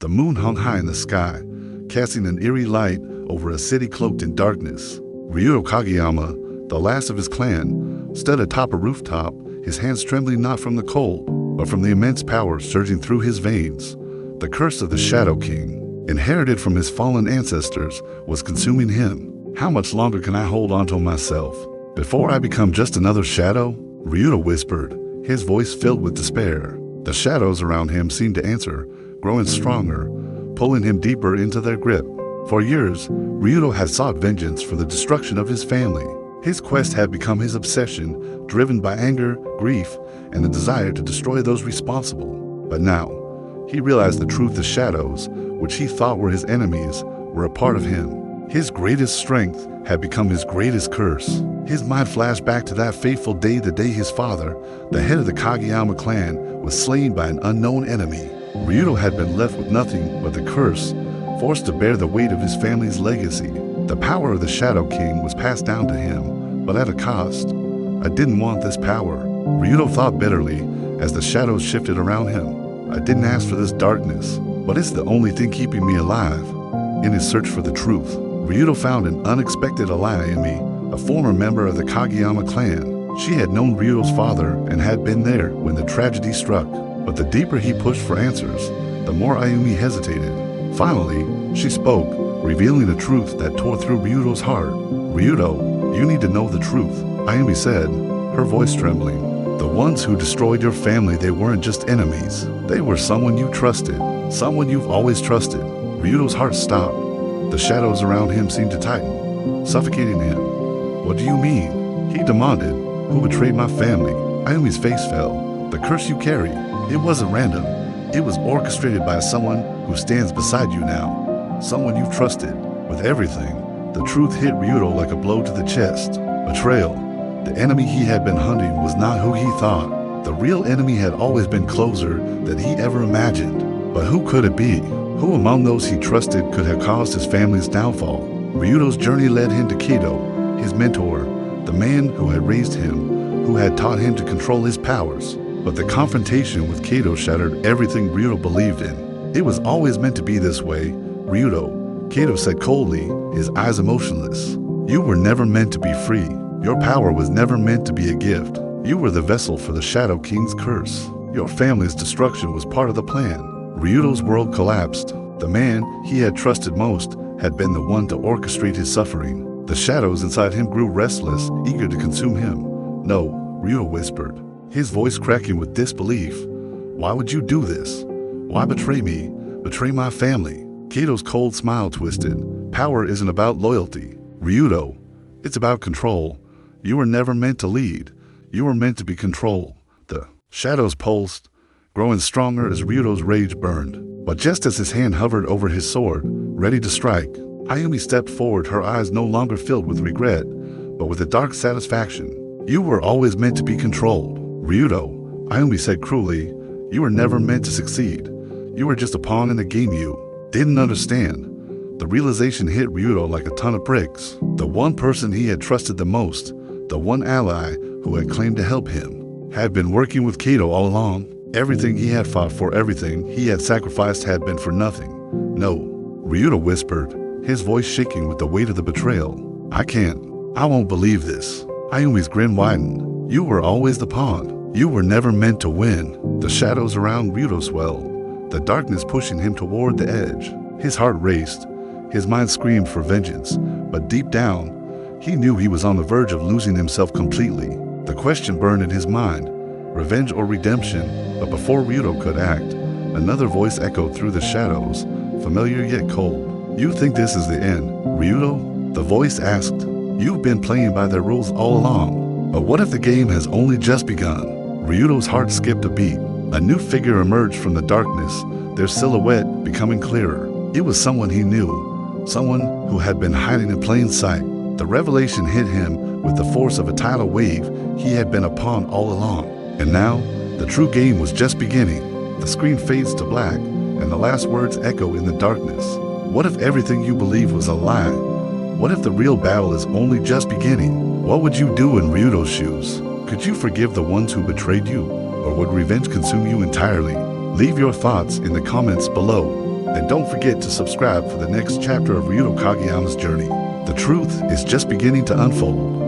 The moon hung high in the sky, casting an eerie light over a city cloaked in darkness. Ryuto Kageyama, the last of his clan, stood atop a rooftop, his hands trembling not from the cold, but from the immense power surging through his veins. The curse of the Shadow King, inherited from his fallen ancestors, was consuming him. How much longer can I hold on to myself before I become just another shadow? Ryuto whispered, his voice filled with despair. The shadows around him seemed to answer, growing stronger, pulling him deeper into their grip. For years, Ryuto had sought vengeance for the destruction of his family. His quest had become his obsession, driven by anger, grief, and the desire to destroy those responsible. But now, he realized the truth: the shadows, which he thought were his enemies, were a part of him. His greatest strength had become his greatest curse. His mind flashed back to that fateful day, the day his father, the head of the Kageyama clan, was slain by an unknown enemy. Ryuto had been left with nothing but the curse, forced to bear the weight of his family's legacy. The power of the Shadow King was passed down to him, but at a cost. I didn't want this power, Ryuto thought bitterly as the shadows shifted around him. I didn't ask for this darkness, but it's the only thing keeping me alive. In his search for the truth, Ryuto found an unexpected ally in me, a former member of the Kageyama clan. She had known Ryuto's father and had been there when the tragedy struck. But the deeper he pushed for answers, the more Ayumi hesitated. Finally, she spoke, revealing a truth that tore through Ryuto's heart. Ryuto, you need to know the truth, Ayumi said, her voice trembling. The ones who destroyed your family, they weren't just enemies. They were someone you trusted, someone you've always trusted. Ryuto's heart stopped. The shadows around him seemed to tighten, suffocating him. What do you mean? He demanded. Who betrayed my family? Ayumi's face fell. The curse you carry. It wasn't random. It was orchestrated by someone who stands beside you now. Someone you've trusted with everything. The truth hit Ryuto like a blow to the chest. Betrayal. The enemy he had been hunting was not who he thought. The real enemy had always been closer than he ever imagined. But who could it be? Who among those he trusted could have caused his family's downfall? Ryuto's journey led him to Kato, his mentor, the man who had raised him, who had taught him to control his powers. But the confrontation with Kato shattered everything Ryuto believed in. It was always meant to be this way, Ryuto, Kato said coldly, his eyes emotionless. You were never meant to be free. Your power was never meant to be a gift. You were the vessel for the Shadow King's curse. Your family's destruction was part of the plan. Ryuto's world collapsed. The man he had trusted most had been the one to orchestrate his suffering. The shadows inside him grew restless, eager to consume him. No, Ryuto whispered, his voice cracking with disbelief. Why would you do this? Why betray me? Betray my family? Kato's cold smile twisted. Power isn't about loyalty, Ryuto. It's about control. You were never meant to lead. You were meant to be controlled. The shadows pulsed, growing stronger as Ryuto's rage burned. But just as his hand hovered over his sword, ready to strike, Ayumi stepped forward, her eyes no longer filled with regret, but with a dark satisfaction. You were always meant to be controlled. Ryuto, Ayumi said cruelly, you were never meant to succeed. You were just a pawn in a game you didn't understand. The realization hit Ryuto like a ton of bricks. The one person he had trusted the most, the one ally who had claimed to help him, had been working with Kato all along. Everything he had fought for, everything he had sacrificed had been for nothing. No, Ryuto whispered, his voice shaking with the weight of the betrayal. I can't. I won't believe this. Ayumi's grin widened. You were always the pawn. You were never meant to win. The shadows around Ryuto swelled, the darkness pushing him toward the edge. His heart raced. His mind screamed for vengeance, but deep down, he knew he was on the verge of losing himself completely. The question burned in his mind, revenge or redemption, but before Ryuto could act, another voice echoed through the shadows, familiar yet cold. You think this is the end, Ryuto? The voice asked. You've been playing by their rules all along, but what if the game has only just begun? Ryuto's heart skipped a beat. A new figure emerged from the darkness, their silhouette becoming clearer. It was someone he knew, someone who had been hiding in plain sight. The revelation hit him with the force of a tidal wave. He had been a pawn all along. And now, the true game was just beginning. The screen fades to black, and the last words echo in the darkness. What if everything you believed was a lie? What if the real battle is only just beginning? What would you do in Ryuto's shoes? Could you forgive the ones who betrayed you? Or would revenge consume you entirely? Leave your thoughts in the comments below. then don't forget to subscribe for the next chapter of Ryuto Kageyama's journey. The truth is just beginning to unfold.